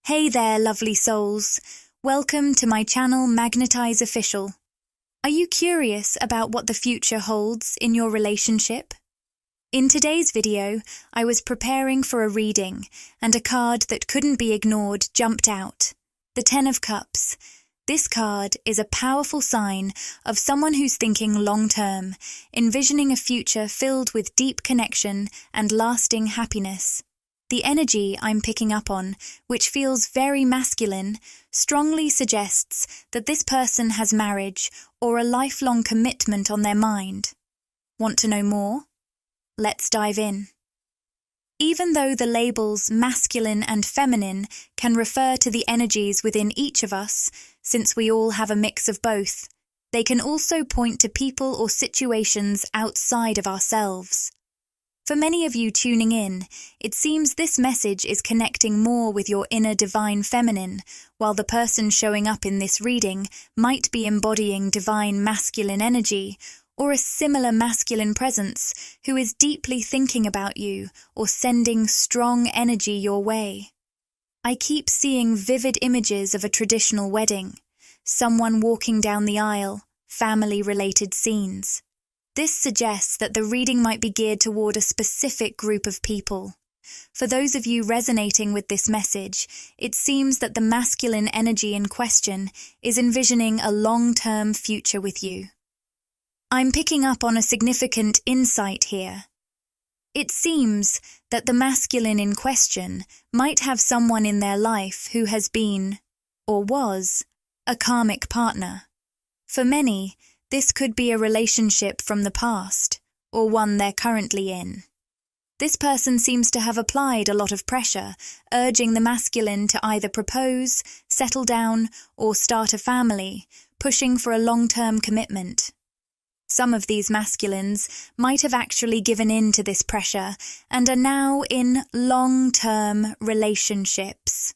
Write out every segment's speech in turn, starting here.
Hey there, lovely souls. Welcome to my channel Magnetize Official. Are you curious about what the future holds in your relationship? In today's video, I was preparing for a reading, and a card that couldn't be ignored jumped out. The Ten of Cups. This card is a powerful sign of someone who's thinking long-term, envisioning a future filled with deep connection and lasting happiness. The energy I'm picking up on, which feels very masculine, strongly suggests that this person has marriage or a lifelong commitment on their mind. Want to know more? Let's dive in. Even though the labels masculine and feminine can refer to the energies within each of us, since we all have a mix of both, they can also point to people or situations outside of ourselves. For many of you tuning in, it seems this message is connecting more with your inner divine feminine, while the person showing up in this reading might be embodying divine masculine energy, or a similar masculine presence who is deeply thinking about you or sending strong energy your way. I keep seeing vivid images of a traditional wedding, someone walking down the aisle, family-related scenes. This suggests that the reading might be geared toward a specific group of people. For those of you resonating with this message, it seems that the masculine energy in question is envisioning a long-term future with you. I'm picking up on a significant insight here. It seems that the masculine in question might have someone in their life who has been, or was, a karmic partner. For many, this could be a relationship from the past, or one they're currently in. This person seems to have applied a lot of pressure, urging the masculine to either propose, settle down, or start a family, pushing for a long-term commitment. Some of these masculines might have actually given in to this pressure and are now in long-term relationships.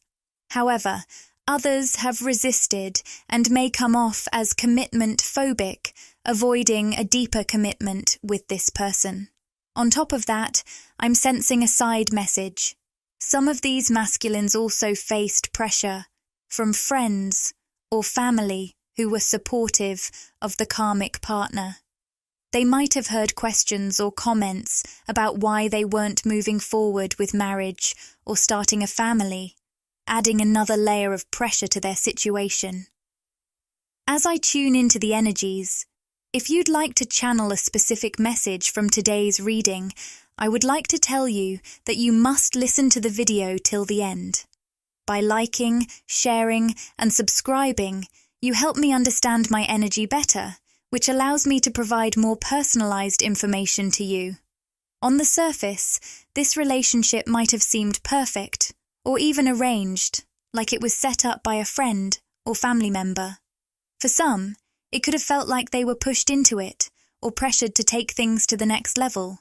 However, others have resisted and may come off as commitment phobic, avoiding a deeper commitment with this person. On top of that, I'm sensing a side message. Some of these masculines also faced pressure from friends or family who were supportive of the karmic partner. They might have heard questions or comments about why they weren't moving forward with marriage or starting a family, adding another layer of pressure to their situation. As I tune into the energies, if you'd like to channel a specific message from today's reading, I would like to tell you that you must listen to the video till the end. By liking, sharing, and subscribing, you help me understand my energy better, which allows me to provide more personalized information to you. On the surface, this relationship might have seemed perfect, or even arranged, like it was set up by a friend or family member. For some, it could have felt like they were pushed into it, or pressured to take things to the next level.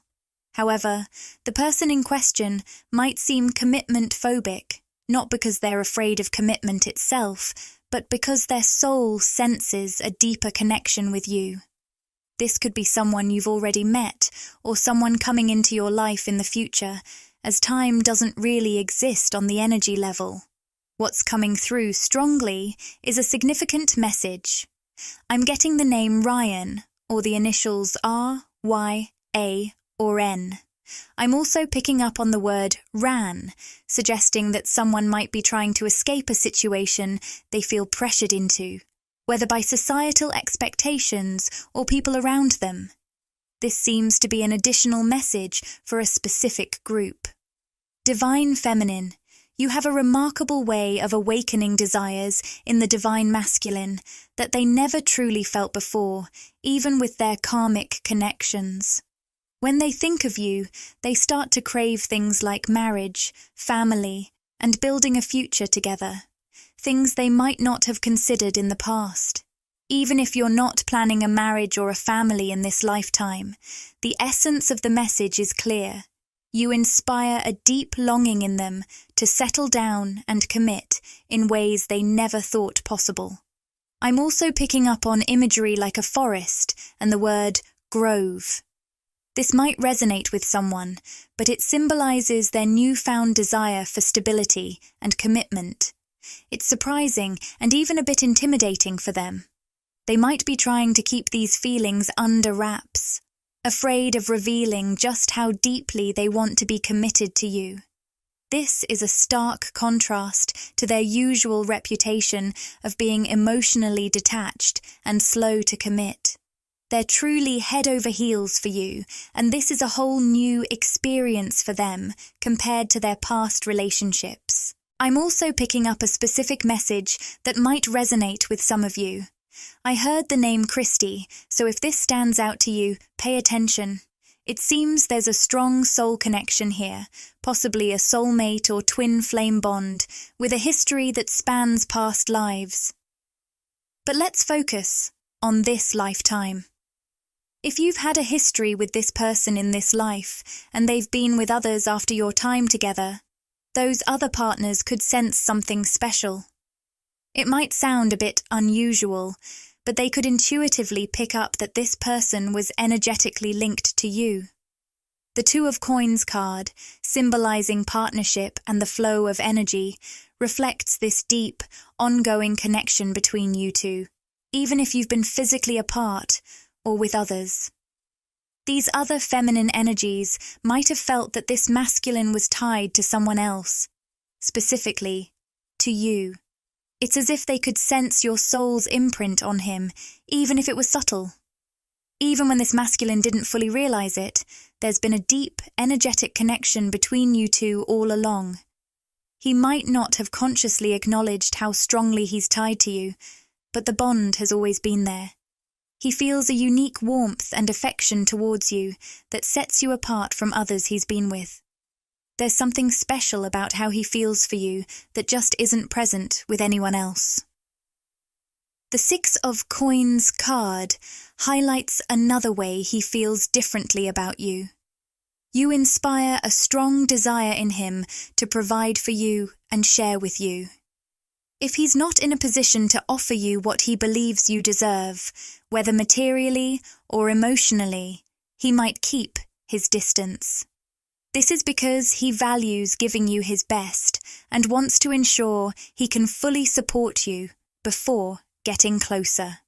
However, the person in question might seem commitment phobic, not because they're afraid of commitment itself, but because their soul senses a deeper connection with you. This could be someone you've already met, or someone coming into your life in the future, as time doesn't really exist on the energy level. What's coming through strongly is a significant message. I'm getting the name Ryan, or the initials R, Y, A, or N. I'm also picking up on the word ran, suggesting that someone might be trying to escape a situation they feel pressured into, whether by societal expectations or people around them. This seems to be an additional message for a specific group. Divine Feminine, you have a remarkable way of awakening desires in the divine masculine that they never truly felt before, even with their karmic connections. When they think of you, they start to crave things like marriage, family, and building a future together, things they might not have considered in the past. Even if you're not planning a marriage or a family in this lifetime, the essence of the message is clear. You inspire a deep longing in them to settle down and commit in ways they never thought possible. I'm also picking up on imagery like a forest and the word grove. This might resonate with someone, but it symbolizes their newfound desire for stability and commitment It's surprising and even a bit intimidating for them. They might be trying to keep these feelings under wraps, afraid of revealing just how deeply they want to be committed to you. This is a stark contrast to their usual reputation of being emotionally detached and slow to commit. They're truly head over heels for you, and this is a whole new experience for them compared to their past relationships. I'm also picking up a specific message that might resonate with some of you. I heard the name Christy, so if this stands out to you, pay attention. It seems there's a strong soul connection here, possibly a soulmate or twin flame bond, with a history that spans past lives. But let's focus on this lifetime. If you've had a history with this person in this life, and they've been with others after your time together, those other partners could sense something special. It might sound a bit unusual, but they could intuitively pick up that this person was energetically linked to you. The Two of Coins card, symbolizing partnership and the flow of energy, reflects this deep, ongoing connection between you two, even if you've been physically apart or with others. These other feminine energies might have felt that this masculine was tied to someone else, specifically to you. It's as if they could sense your soul's imprint on him, even if it was subtle. Even when this masculine didn't fully realize it, there's been a deep, energetic connection between you two all along. He might not have consciously acknowledged how strongly he's tied to you, but the bond has always been there. He feels a unique warmth and affection towards you that sets you apart from others he's been with. There's something special about how he feels for you that just isn't present with anyone else. The Six of Coins card highlights another way he feels differently about you. You inspire a strong desire in him to provide for you and share with you. If he's not in a position to offer you what he believes you deserve, whether materially or emotionally, he might keep his distance. This is because he values giving you his best and wants to ensure he can fully support you before getting closer.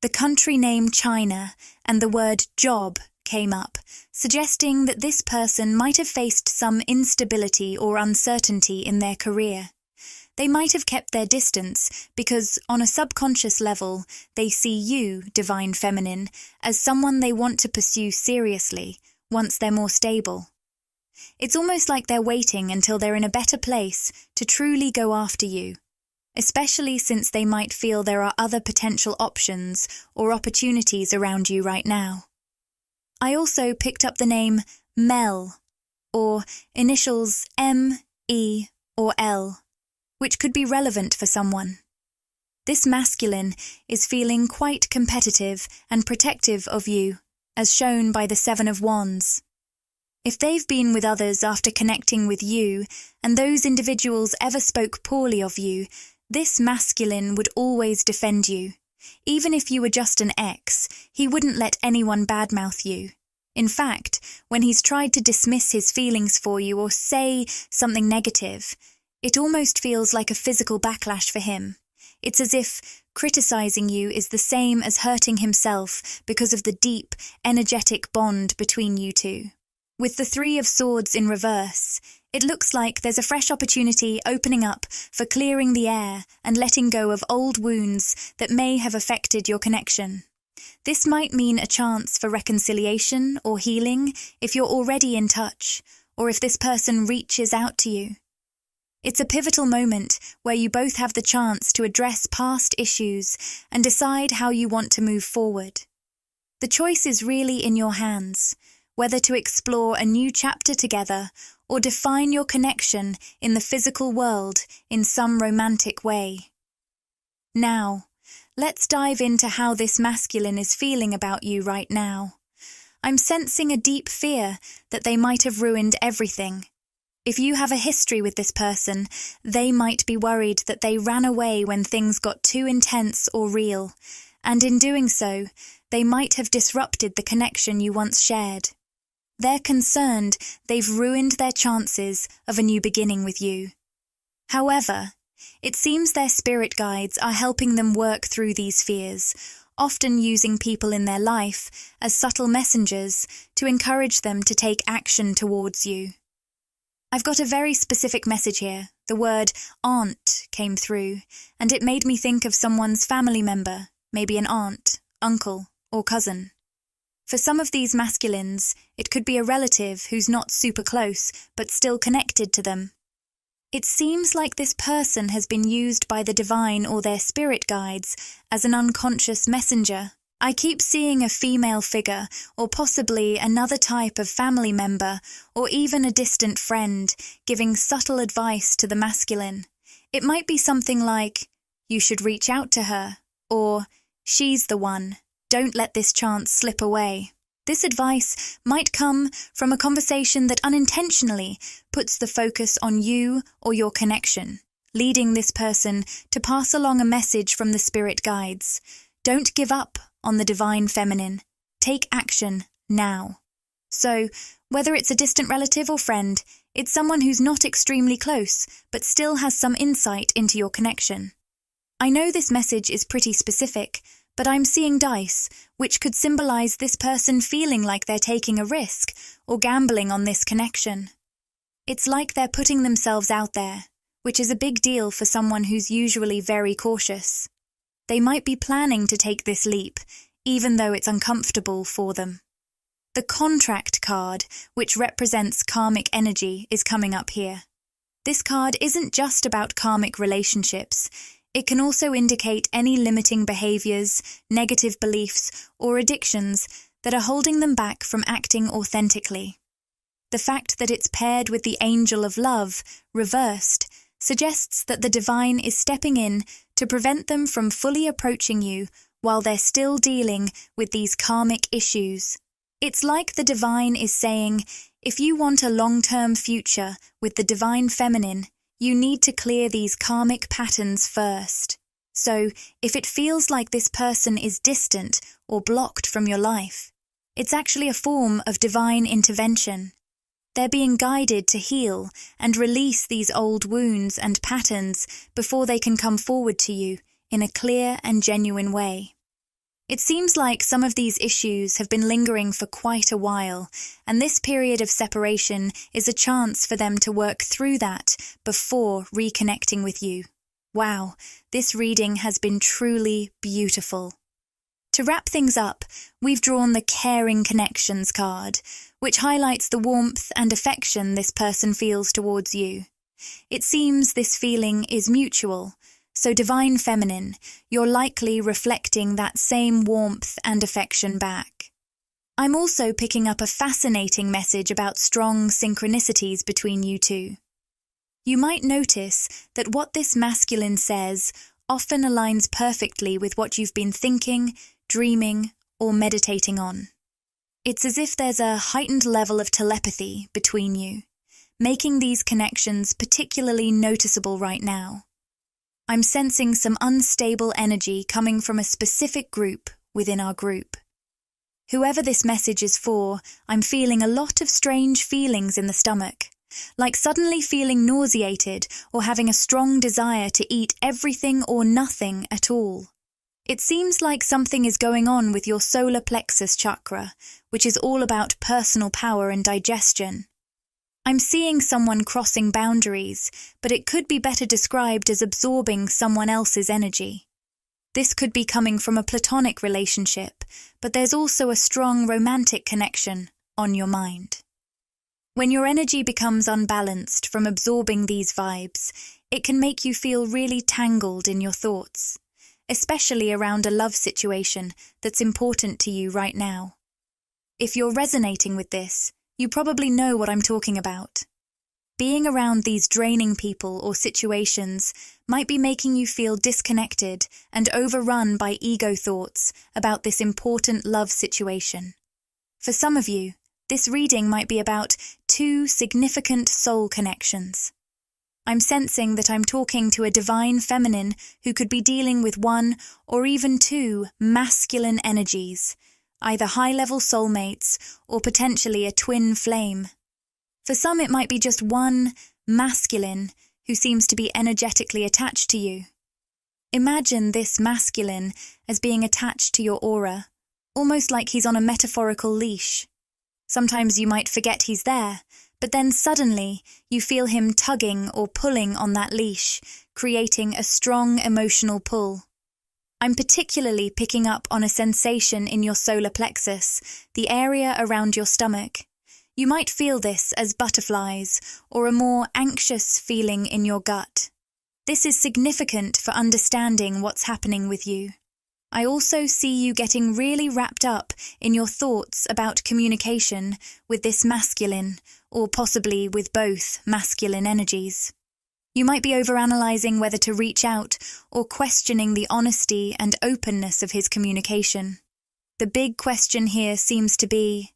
The country name China and the word job came up, suggesting that this person might have faced some instability or uncertainty in their career. They might have kept their distance because, on a subconscious level, they see you, Divine Feminine, as someone they want to pursue seriously once they're more stable. It's almost like they're waiting until they're in a better place to truly go after you, especially since they might feel there are other potential options or opportunities around you right now. I also picked up the name Mel, or initials M, E, or L, which could be relevant for someone. This masculine is feeling quite competitive and protective of you, as shown by the Seven of Wands. If they've been with others after connecting with you, and those individuals ever spoke poorly of you, this masculine would always defend you. Even if you were just an ex, he wouldn't let anyone badmouth you. In fact, when he's tried to dismiss his feelings for you or say something negative, it almost feels like a physical backlash for him. It's as if criticizing you is the same as hurting himself because of the deep, energetic bond between you two. With the Three of Swords in reverse, it looks like there's a fresh opportunity opening up for clearing the air and letting go of old wounds that may have affected your connection. This might mean a chance for reconciliation or healing if you're already in touch, or if this person reaches out to you. It's a pivotal moment where you both have the chance to address past issues and decide how you want to move forward. The choice is really in your hands, whether to explore a new chapter together or define your connection in the physical world in some romantic way. Now, let's dive into how this masculine is feeling about you right now. I'm sensing a deep fear that they might have ruined everything. If you have a history with this person, they might be worried that they ran away when things got too intense or real, and in doing so, they might have disrupted the connection you once shared. They're concerned they've ruined their chances of a new beginning with you. However, It seems their spirit guides are helping them work through these fears, often using people in their life as subtle messengers to encourage them to take action towards you. I've got a very specific message here. The word aunt came through, and it made me think of someone's family member, maybe an aunt, uncle, or cousin. For some of these masculines, it could be a relative who's not super close, but still connected to them. It seems like this person has been used by the divine or their spirit guides as an unconscious messenger. I keep seeing a female figure, or possibly another type of family member, or even a distant friend, giving subtle advice to the masculine. It might be something like, "You should reach out to her," or "She's the one. Don't let this chance slip away." This advice might come from a conversation that unintentionally puts the focus on you or your connection, leading this person to pass along a message from the spirit guides. Don't give up on the divine feminine. Take action now. So, whether it's a distant relative or friend, it's someone who's not extremely close, but still has some insight into your connection. I know this message is pretty specific, but I'm seeing dice, which could symbolize this person feeling like they're taking a risk or gambling on this connection. It's like they're putting themselves out there, which is a big deal for someone who's usually very cautious. They might be planning to take this leap, even though it's uncomfortable for them. The contract card, which represents karmic energy, is coming up here. This card isn't just about karmic relationships. It can also indicate any limiting behaviors, negative beliefs, or addictions that are holding them back from acting authentically. The fact that it's paired with the angel of love, reversed, suggests that the divine is stepping in to prevent them from fully approaching you while they're still dealing with these karmic issues. It's like the divine is saying, if you want a long-term future with the divine feminine, you need to clear these karmic patterns first. So, if it feels like this person is distant or blocked from your life, it's actually a form of divine intervention. They're being guided to heal and release these old wounds and patterns before they can come forward to you in a clear and genuine way. It seems like some of these issues have been lingering for quite a while, and this period of separation is a chance for them to work through that before reconnecting with you. Wow, this reading has been truly beautiful. To wrap things up, we've drawn the Caring Connections card, which highlights the warmth and affection this person feels towards you. It seems this feeling is mutual. So divine feminine, you're likely reflecting that same warmth and affection back. I'm also picking up a fascinating message about strong synchronicities between you two. You might notice that what this masculine says often aligns perfectly with what you've been thinking, dreaming, or meditating on. It's as if there's a heightened level of telepathy between you, making these connections particularly noticeable right now. I'm sensing some unstable energy coming from a specific group within our group. Whoever this message is for, I'm feeling a lot of strange feelings in the stomach, like suddenly feeling nauseated or having a strong desire to eat everything or nothing at all. It seems like something is going on with your solar plexus chakra, which is all about personal power and digestion. I'm seeing someone crossing boundaries, but it could be better described as absorbing someone else's energy. This could be coming from a platonic relationship, but there's also a strong romantic connection on your mind. When your energy becomes unbalanced from absorbing these vibes, it can make you feel really tangled in your thoughts, especially around a love situation that's important to you right now. If you're resonating with this, you probably know what I'm talking about. Being around these draining people or situations might be making you feel disconnected and overrun by ego thoughts about this important love situation. For some of you, this reading might be about two significant soul connections. I'm sensing that I'm talking to a divine feminine who could be dealing with one or even two masculine energies, either high-level soulmates or potentially a twin flame. For some, it might be just one masculine who seems to be energetically attached to you. Imagine this masculine as being attached to your aura, almost like he's on a metaphorical leash. Sometimes you might forget he's there, but then suddenly you feel him tugging or pulling on that leash, creating a strong emotional pull. I'm particularly picking up on a sensation in your solar plexus, the area around your stomach. You might feel this as butterflies or a more anxious feeling in your gut. This is significant for understanding what's happening with you. I also see you getting really wrapped up in your thoughts about communication with this masculine, or possibly with both masculine energies. You might be overanalyzing whether to reach out or questioning the honesty and openness of his communication. The big question here seems to be,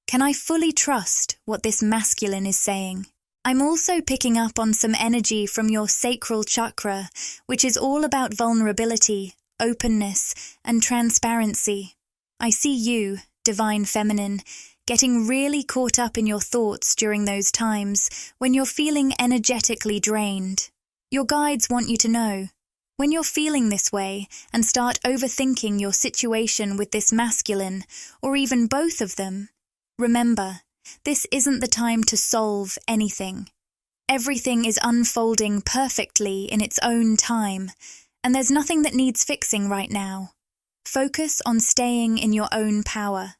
can I fully trust what this masculine is saying? I'm also picking up on some energy from your sacral chakra, which is all about vulnerability, openness, and transparency. I see you, divine feminine, getting really caught up in your thoughts during those times when you're feeling energetically drained. Your guides want you to know, when you're feeling this way and start overthinking your situation with this masculine, or even both of them, remember, this isn't the time to solve anything. Everything is unfolding perfectly in its own time, and there's nothing that needs fixing right now. Focus on staying in your own power.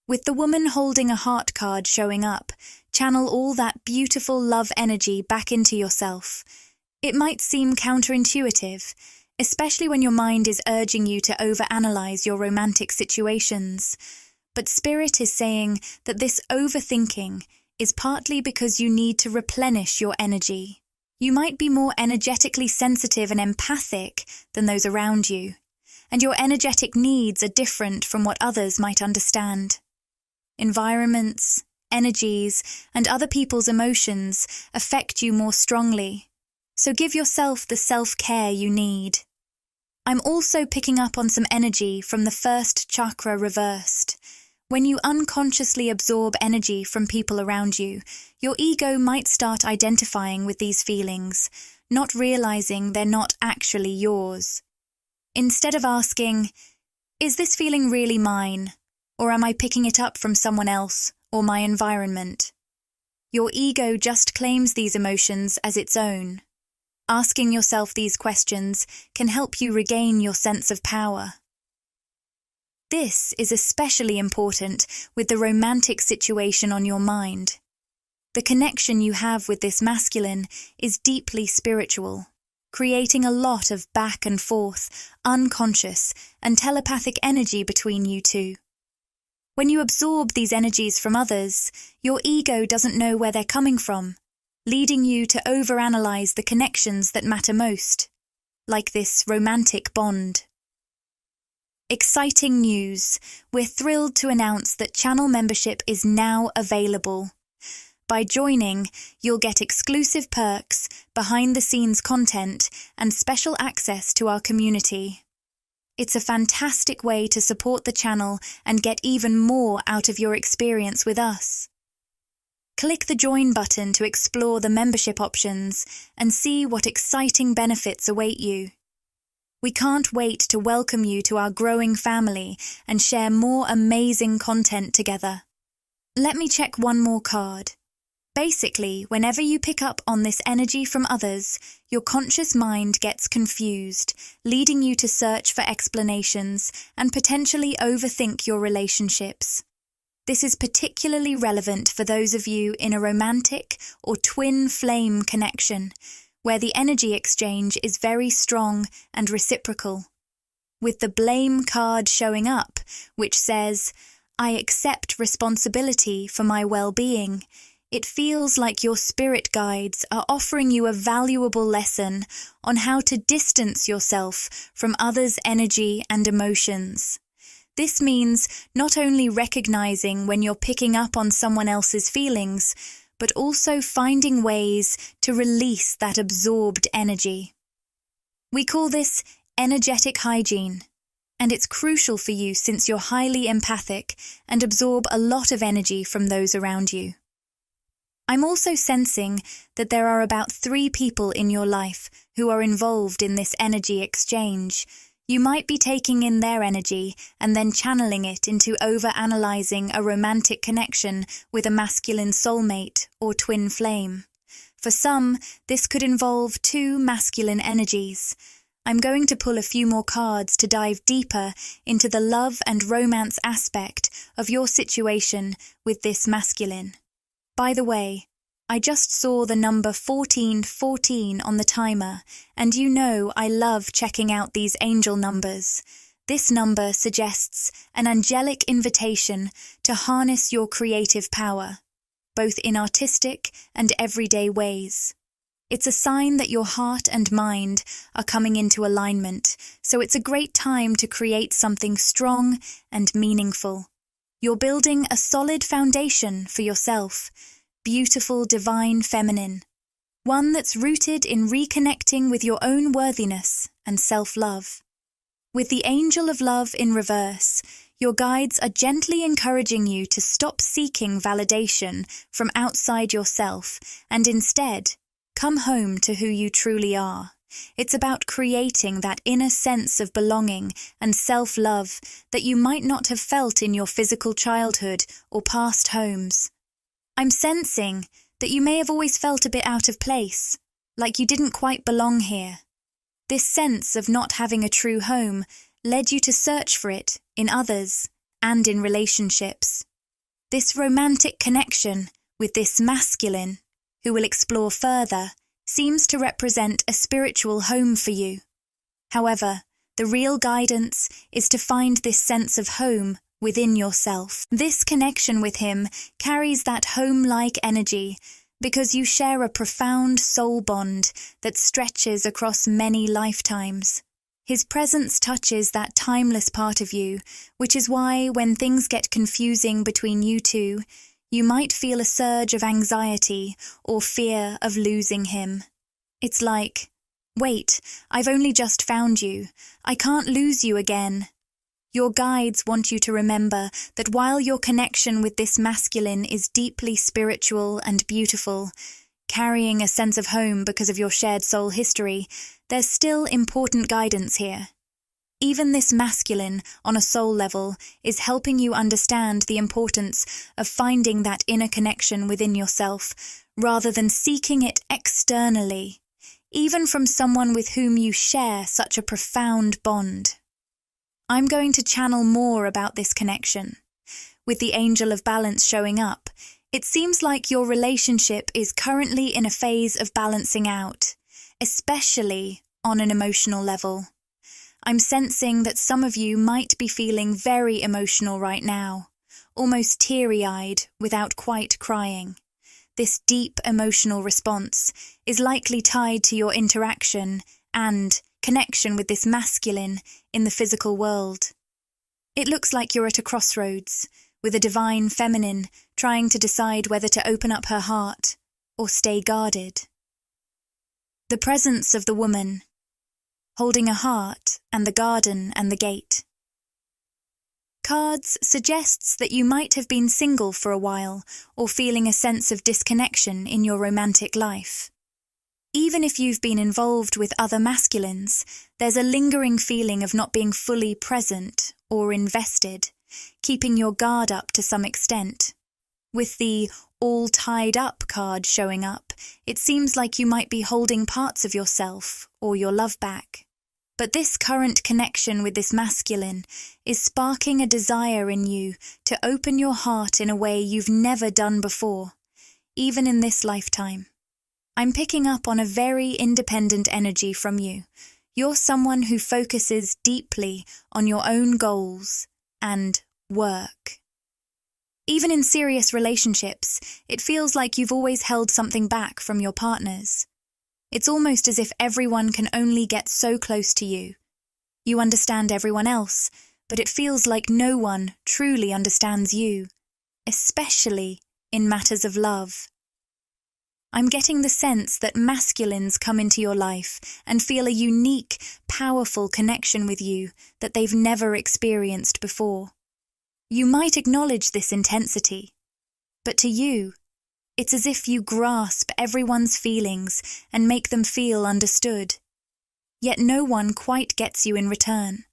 With the woman holding a heart card showing up, channel all that beautiful love energy back into yourself. It might seem counterintuitive, especially when your mind is urging you to overanalyze your romantic situations. But Spirit is saying that this overthinking is partly because you need to replenish your energy. You might be more energetically sensitive and empathic than those around you, and your energetic needs are different from what others might understand. Environments, energies, and other people's emotions affect you more strongly, so give yourself the self-care you need. I'm also picking up on some energy from the first chakra reversed. When you unconsciously absorb energy from people around you, your ego might start identifying with these feelings, not realizing they're not actually yours. Instead of asking, is this feeling really mine, or am I picking it up from someone else or my environment? Your ego just claims these emotions as its own. Asking yourself these questions can help you regain your sense of power. This is especially important with the romantic situation on your mind. The connection you have with this masculine is deeply spiritual, creating a lot of back and forth, unconscious, and telepathic energy between you two. When you absorb these energies from others, your ego doesn't know where they're coming from, leading you to overanalyze the connections that matter most, like this romantic bond. Exciting news! We're thrilled to announce that channel membership is now available. By joining, you'll get exclusive perks, behind-the-scenes content, and special access to our community. It's a fantastic way to support the channel and get even more out of your experience with us. Click the Join button to explore the membership options and see what exciting benefits await you. We can't wait to welcome you to our growing family and share more amazing content together. Let me check one more card. Basically, whenever you pick up on this energy from others, your conscious mind gets confused, leading you to search for explanations and potentially overthink your relationships. This is particularly relevant for those of you in a romantic or twin flame connection, where the energy exchange is very strong and reciprocal. With the blame card showing up, which says, I accept responsibility for my well-being, it feels like your spirit guides are offering you a valuable lesson on how to distance yourself from others' energy and emotions. This means not only recognizing when you're picking up on someone else's feelings, but also finding ways to release that absorbed energy. We call this energetic hygiene, and it's crucial for you since you're highly empathic and absorb a lot of energy from those around you. I'm also sensing that there are about 3 people in your life who are involved in this energy exchange. You might be taking in their energy and then channeling it into over-analyzing a romantic connection with a masculine soulmate or twin flame. For some, this could involve 2 masculine energies. I'm going to pull a few more cards to dive deeper into the love and romance aspect of your situation with this masculine. By the way, I just saw the number 1414 on the timer, and you know I love checking out these angel numbers. This number suggests an angelic invitation to harness your creative power, both in artistic and everyday ways. It's a sign that your heart and mind are coming into alignment, so it's a great time to create something strong and meaningful. You're building a solid foundation for yourself, beautiful divine feminine, one that's rooted in reconnecting with your own worthiness and self-love. With the angel of love in reverse, your guides are gently encouraging you to stop seeking validation from outside yourself and instead come home to who you truly are. It's about creating that inner sense of belonging and self-love that you might not have felt in your physical childhood or past homes. I'm sensing that you may have always felt a bit out of place, like you didn't quite belong here. This sense of not having a true home led you to search for it in others and in relationships. This romantic connection with this masculine, who will explore further, seems to represent a spiritual home for you. However, the real guidance is to find this sense of home within yourself. This connection with him carries that home-like energy because you share a profound soul bond that stretches across many lifetimes. His presence touches that timeless part of you, which is why when things get confusing between you two, you might feel a surge of anxiety or fear of losing him. It's like, wait, I've only just found you. I can't lose you again. Your guides want you to remember that while your connection with this masculine is deeply spiritual and beautiful, carrying a sense of home because of your shared soul history, there's still important guidance here. Even this masculine, on a soul level, is helping you understand the importance of finding that inner connection within yourself, rather than seeking it externally, even from someone with whom you share such a profound bond. I'm going to channel more about this connection. With the angel of balance showing up, it seems like your relationship is currently in a phase of balancing out, especially on an emotional level. I'm sensing that some of you might be feeling very emotional right now, almost teary-eyed without quite crying. This deep emotional response is likely tied to your interaction and connection with this masculine in the physical world. It looks like you're at a crossroads, with a divine feminine trying to decide whether to open up her heart or stay guarded. The presence of the woman, holding a heart and the garden and the gate. Cards suggests that you might have been single for a while or feeling a sense of disconnection in your romantic life. Even if you've been involved with other masculines, there's a lingering feeling of not being fully present or invested, keeping your guard up to some extent. With the all tied up card showing up, it seems like you might be holding parts of yourself or your love back. But this current connection with this masculine is sparking a desire in you to open your heart in a way you've never done before, even in this lifetime. I'm picking up on a very independent energy from you. You're someone who focuses deeply on your own goals and work. Even in serious relationships, it feels like you've always held something back from your partners. It's almost as if everyone can only get so close to you. You understand everyone else, but it feels like no one truly understands you, especially in matters of love. I'm getting the sense that masculines come into your life and feel a unique, powerful connection with you that they've never experienced before. You might acknowledge this intensity, but to you, It's as if you grasp everyone's feelings and make them feel understood. Yet no one quite gets you in return.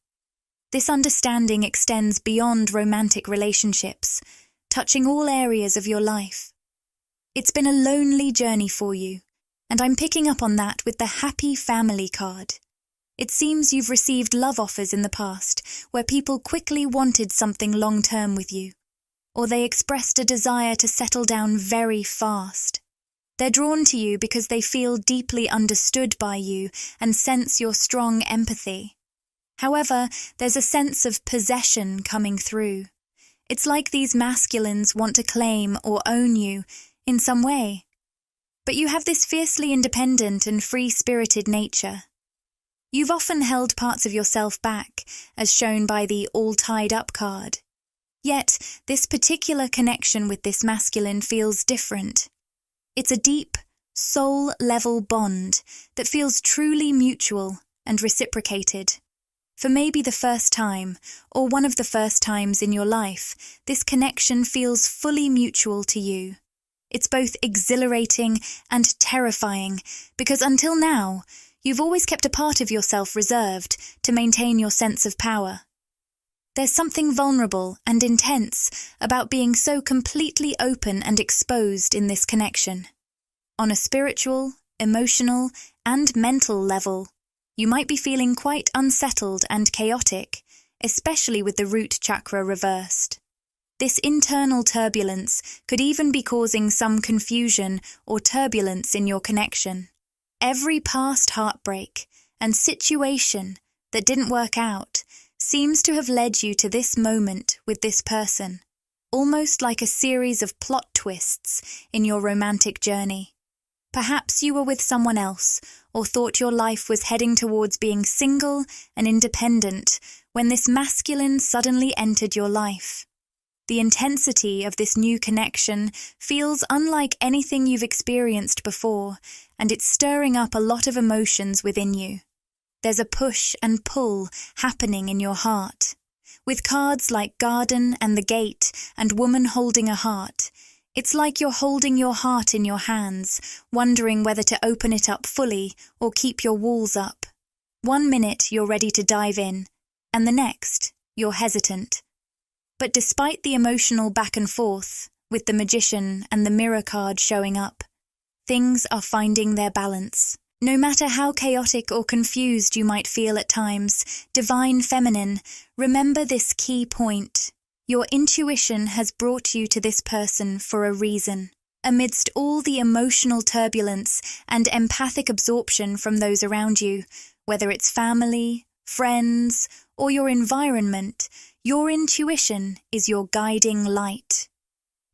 This understanding extends beyond romantic relationships, touching all areas of your life. It's been a lonely journey for you, and I'm picking up on that with the Happy Family card. It seems you've received love offers in the past where people quickly wanted something long-term with you, or they expressed a desire to settle down very fast. They're drawn to you because they feel deeply understood by you and sense your strong empathy. However, there's a sense of possession coming through. It's like these masculines want to claim or own you in some way. But you have this fiercely independent and free-spirited nature. You've often held parts of yourself back, as shown by the all-tied-up card. Yet, this particular connection with this masculine feels different. It's a deep, soul-level bond that feels truly mutual and reciprocated. For maybe the first time, or one of the first times in your life, this connection feels fully mutual to you. It's both exhilarating and terrifying, because until now, you've always kept a part of yourself reserved to maintain your sense of power. There's something vulnerable and intense about being so completely open and exposed in this connection. On a spiritual, emotional, and mental level, you might be feeling quite unsettled and chaotic, especially with the root chakra reversed. This internal turbulence could even be causing some confusion or turbulence in your connection. Every past heartbreak and situation that didn't work out seems to have led you to this moment with this person, almost like a series of plot twists in your romantic journey. Perhaps you were with someone else or thought your life was heading towards being single and independent when this masculine suddenly entered your life. The intensity of this new connection feels unlike anything you've experienced before, and it's stirring up a lot of emotions within you. There's a push and pull happening in your heart. With cards like Garden and the Gate and Woman Holding a Heart, it's like you're holding your heart in your hands, wondering whether to open it up fully or keep your walls up. 1 minute you're ready to dive in, and the next you're hesitant. But despite the emotional back and forth, with the Magician and the Mirror card showing up, things are finding their balance. No matter how chaotic or confused you might feel at times, Divine Feminine, remember this key point. Your intuition has brought you to this person for a reason. Amidst all the emotional turbulence and empathic absorption from those around you, whether it's family, friends, or your environment, your intuition is your guiding light.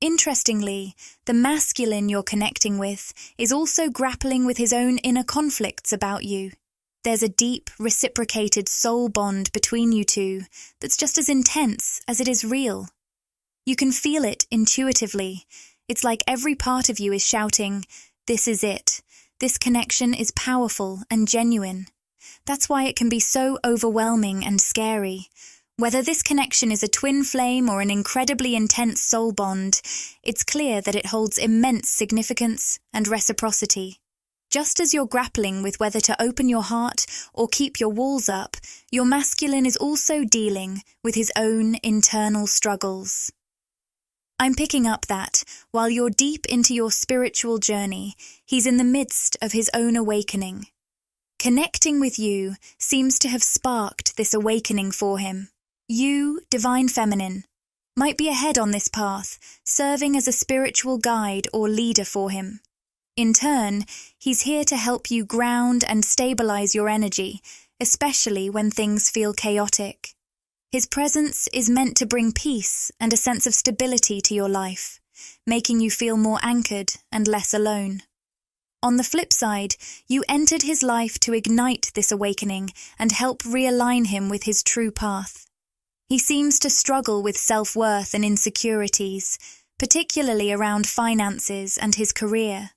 Interestingly, the masculine you're connecting with is also grappling with his own inner conflicts about you. There's a deep, reciprocated soul bond between you two that's just as intense as it is real. You can feel it intuitively. It's like every part of you is shouting, "This is it. This connection is powerful and genuine." That's why it can be so overwhelming and scary. Whether this connection is a twin flame or an incredibly intense soul bond, it's clear that it holds immense significance and reciprocity. Just as you're grappling with whether to open your heart or keep your walls up, your masculine is also dealing with his own internal struggles. I'm picking up that, while you're deep into your spiritual journey, he's in the midst of his own awakening. Connecting with you seems to have sparked this awakening for him. You, Divine Feminine, might be ahead on this path, serving as a spiritual guide or leader for him. In turn, he's here to help you ground and stabilize your energy, especially when things feel chaotic. His presence is meant to bring peace and a sense of stability to your life, making you feel more anchored and less alone. On the flip side, you entered his life to ignite this awakening and help realign him with his true path. He seems to struggle with self-worth and insecurities, particularly around finances and his career.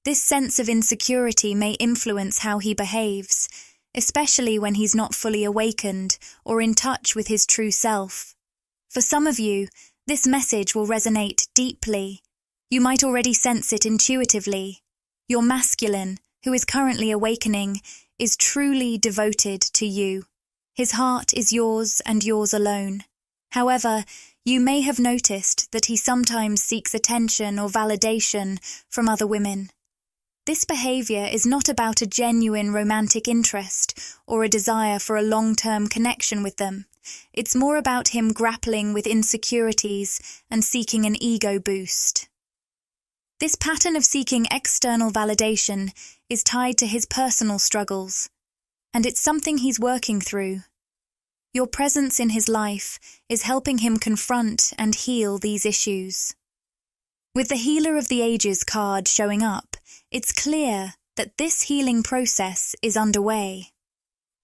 This sense of insecurity may influence how he behaves, especially when he's not fully awakened or in touch with his true self. For some of you, this message will resonate deeply, You might already sense it intuitively. Your masculine, who is currently awakening, is truly devoted to you. His heart is yours and yours alone. However, you may have noticed that he sometimes seeks attention or validation from other women. This behavior is not about a genuine romantic interest or a desire for a long-term connection with them. It's more about him grappling with insecurities and seeking an ego boost. This pattern of seeking external validation is tied to his personal struggles, and it's something he's working through. Your presence in his life is helping him confront and heal these issues. With the Healer of the Ages card showing up, it's clear that this healing process is underway.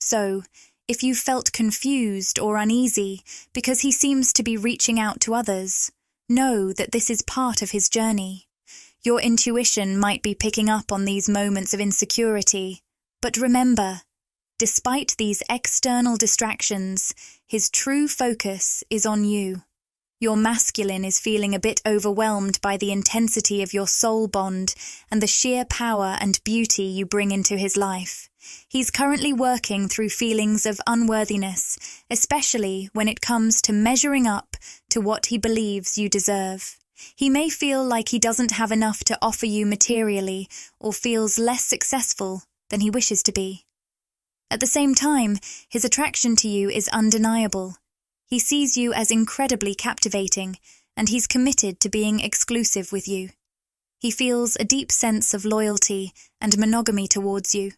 So, if you felt confused or uneasy because he seems to be reaching out to others, know that this is part of his journey. Your intuition might be picking up on these moments of insecurity, but remember, despite these external distractions, his true focus is on you. Your masculine is feeling a bit overwhelmed by the intensity of your soul bond and the sheer power and beauty you bring into his life. He's currently working through feelings of unworthiness, especially when it comes to measuring up to what he believes you deserve. He may feel like he doesn't have enough to offer you materially or feels less successful than he wishes to be. At the same time, his attraction to you is undeniable. He sees you as incredibly captivating, and he's committed to being exclusive with you. He feels a deep sense of loyalty and monogamy towards you,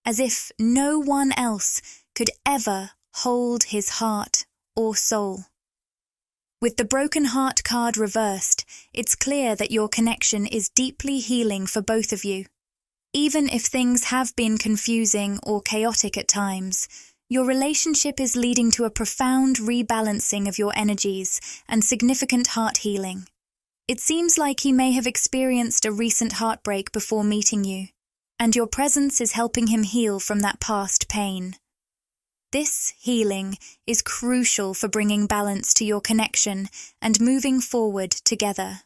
as if no one else could ever hold his heart or soul. With the broken heart card reversed, it's clear that your connection is deeply healing for both of you. Even if things have been confusing or chaotic at times, your relationship is leading to a profound rebalancing of your energies and significant heart healing. It seems like he may have experienced a recent heartbreak before meeting you, and your presence is helping him heal from that past pain. This healing is crucial for bringing balance to your connection and moving forward together.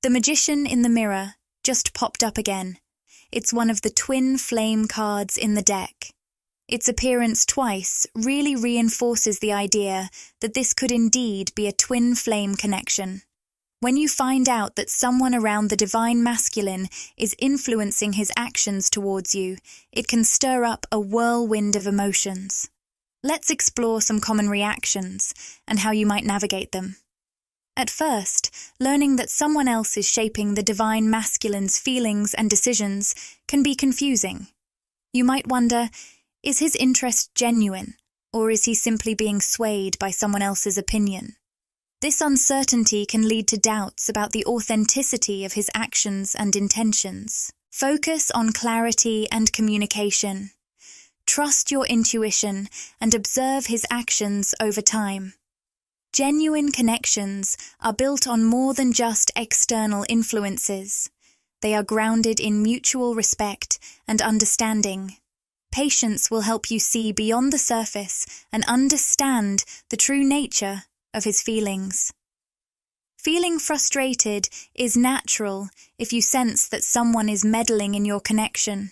The Magician in the mirror just popped up again. It's one of the twin flame cards in the deck. Its appearance twice really reinforces the idea that this could indeed be a twin flame connection. When you find out that someone around the divine masculine is influencing his actions towards you, it can stir up a whirlwind of emotions. Let's explore some common reactions and how you might navigate them. At first, learning that someone else is shaping the divine masculine's feelings and decisions can be confusing. You might wonder, is his interest genuine, or is he simply being swayed by someone else's opinion? This uncertainty can lead to doubts about the authenticity of his actions and intentions. Focus on clarity and communication. Trust your intuition and observe his actions over time. Genuine connections are built on more than just external influences. They are grounded in mutual respect and understanding. Patience will help you see beyond the surface and understand the true nature of his feelings. Feeling frustrated is natural if you sense that someone is meddling in your connection.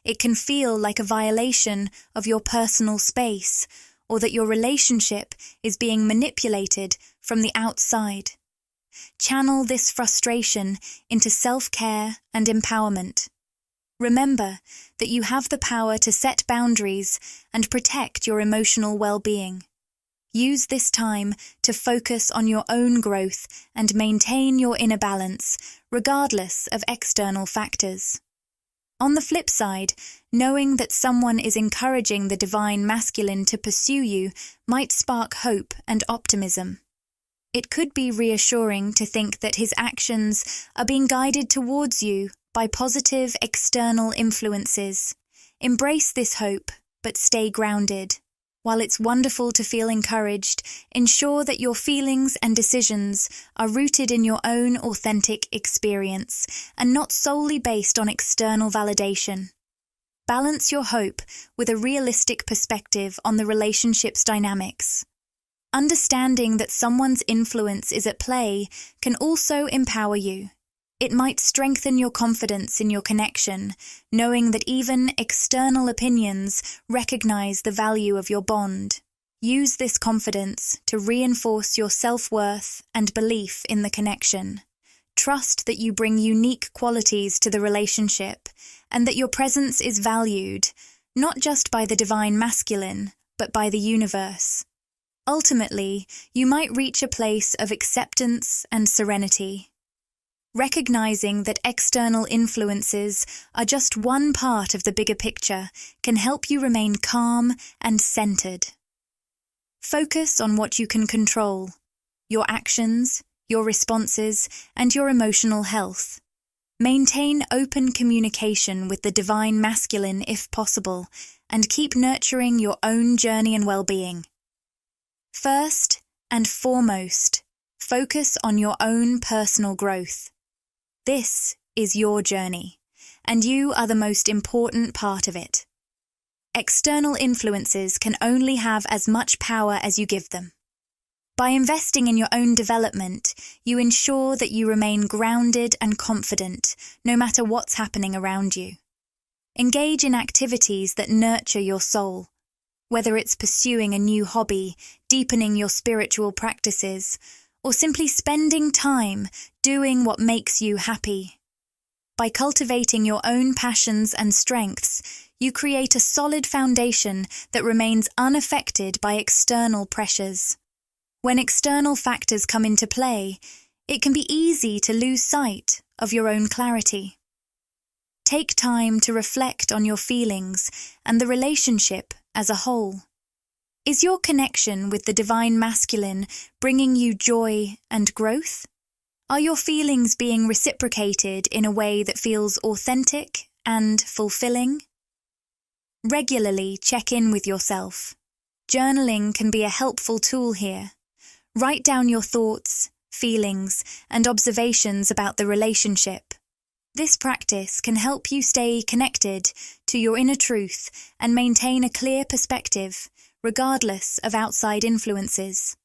It can feel like a violation of your personal space, or that your relationship is being manipulated from the outside. Channel this frustration into self-care and empowerment. Remember that you have the power to set boundaries and protect your emotional well-being. Use this time to focus on your own growth and maintain your inner balance, regardless of external factors. On the flip side, knowing that someone is encouraging the divine masculine to pursue you might spark hope and optimism. It could be reassuring to think that his actions are being guided towards you by positive external influences. Embrace this hope, but stay grounded. While it's wonderful to feel encouraged, ensure that your feelings and decisions are rooted in your own authentic experience and not solely based on external validation. Balance your hope with a realistic perspective on the relationship's dynamics. Understanding that someone's influence is at play can also empower you. It might strengthen your confidence in your connection, knowing that even external opinions recognize the value of your bond. Use this confidence to reinforce your self-worth and belief in the connection. Trust that you bring unique qualities to the relationship and that your presence is valued, not just by the divine masculine, but by the universe. Ultimately, you might reach a place of acceptance and serenity. Recognizing that external influences are just one part of the bigger picture can help you remain calm and centered. Focus on what you can control: your actions, your responses, and your emotional health. Maintain open communication with the divine masculine if possible, and keep nurturing your own journey and well-being. First and foremost, focus on your own personal growth. This is your journey, and you are the most important part of it. External influences can only have as much power as you give them. By investing in your own development, you ensure that you remain grounded and confident, no matter what's happening around you. Engage in activities that nurture your soul, whether it's pursuing a new hobby, deepening your spiritual practices, or simply spending time doing what makes you happy. By cultivating your own passions and strengths, you create a solid foundation that remains unaffected by external pressures. When external factors come into play, it can be easy to lose sight of your own clarity. Take time to reflect on your feelings and the relationship as a whole. Is your connection with the divine masculine bringing you joy and growth? Are your feelings being reciprocated in a way that feels authentic and fulfilling? Regularly check in with yourself. Journaling can be a helpful tool here. Write down your thoughts, feelings, and observations about the relationship. This practice can help you stay connected to your inner truth and maintain a clear perspective, regardless of outside influences.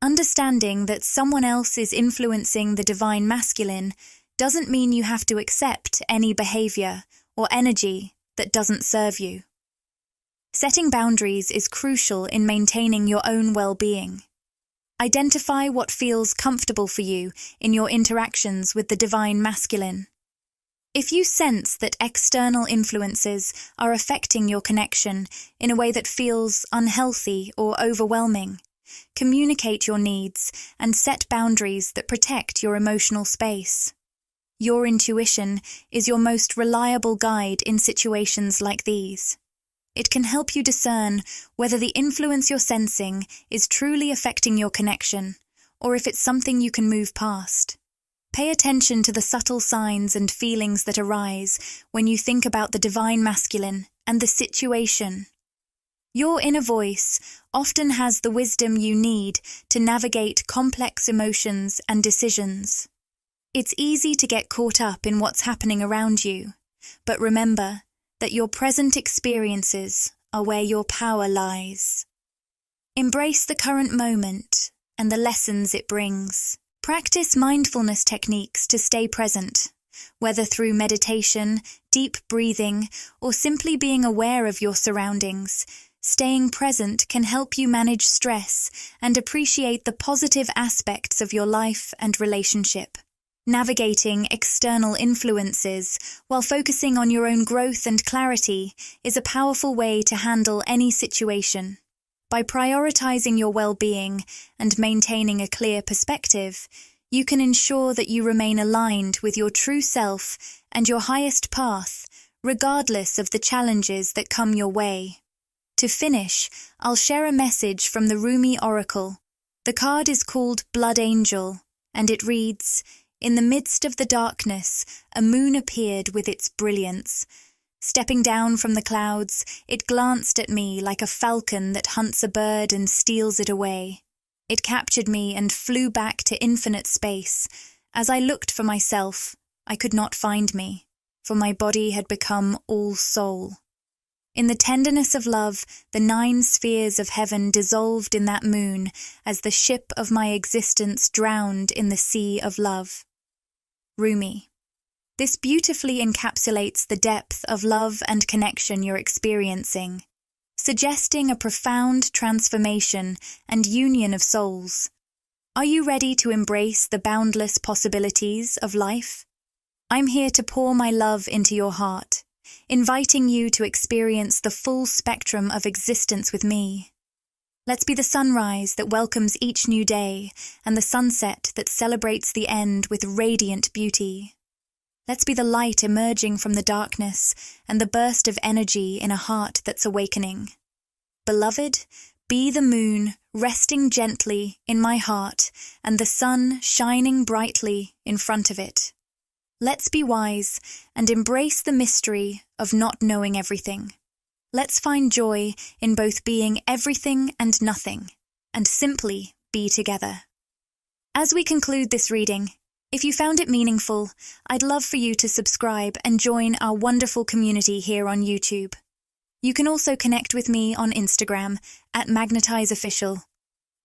Understanding that someone else is influencing the divine masculine doesn't mean you have to accept any behavior or energy that doesn't serve you. Setting boundaries is crucial in maintaining your own well-being. Identify what feels comfortable for you in your interactions with the divine masculine. If you sense that external influences are affecting your connection in a way that feels unhealthy or overwhelming, communicate your needs and set boundaries that protect your emotional space. Your intuition is your most reliable guide in situations like these. It can help you discern whether the influence you're sensing is truly affecting your connection, or if it's something you can move past. Pay attention to the subtle signs and feelings that arise when you think about the divine masculine and the situation. Your inner voice often has the wisdom you need to navigate complex emotions and decisions. It's easy to get caught up in what's happening around you, but remember that your present experiences are where your power lies. Embrace the current moment and the lessons it brings. Practice mindfulness techniques to stay present, whether through meditation, deep breathing, or simply being aware of your surroundings. Staying present can help you manage stress and appreciate the positive aspects of your life and relationship. Navigating external influences while focusing on your own growth and clarity is a powerful way to handle any situation. By prioritizing your well-being and maintaining a clear perspective, you can ensure that you remain aligned with your true self and your highest path, regardless of the challenges that come your way. To finish, I'll share a message from the Rumi Oracle. The card is called Blood Angel, and it reads, "In the midst of the darkness, a moon appeared with its brilliance. Stepping down from the clouds, it glanced at me like a falcon that hunts a bird and steals it away. It captured me and flew back to infinite space. As I looked for myself, I could not find me, for my body had become all soul." In the tenderness of love, the 9 spheres of heaven dissolved in that moon as the ship of my existence drowned in the sea of love. Rumi. This beautifully encapsulates the depth of love and connection you're experiencing, suggesting a profound transformation and union of souls. Are you ready to embrace the boundless possibilities of life? I'm here to pour my love into your heart, inviting you to experience the full spectrum of existence with me. Let's be the sunrise that welcomes each new day and the sunset that celebrates the end with radiant beauty. Let's be the light emerging from the darkness and the burst of energy in a heart that's awakening. Beloved, be the moon resting gently in my heart and the sun shining brightly in front of it. Let's be wise and embrace the mystery of not knowing everything. Let's find joy in both being everything and nothing, and simply be together. As we conclude this reading, if you found it meaningful, I'd love for you to subscribe and join our wonderful community here on YouTube. You can also connect with me on Instagram @MagnetizeOfficial.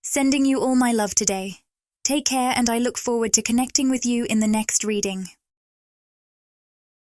Sending you all my love today. Take care, and I look forward to connecting with you in the next reading.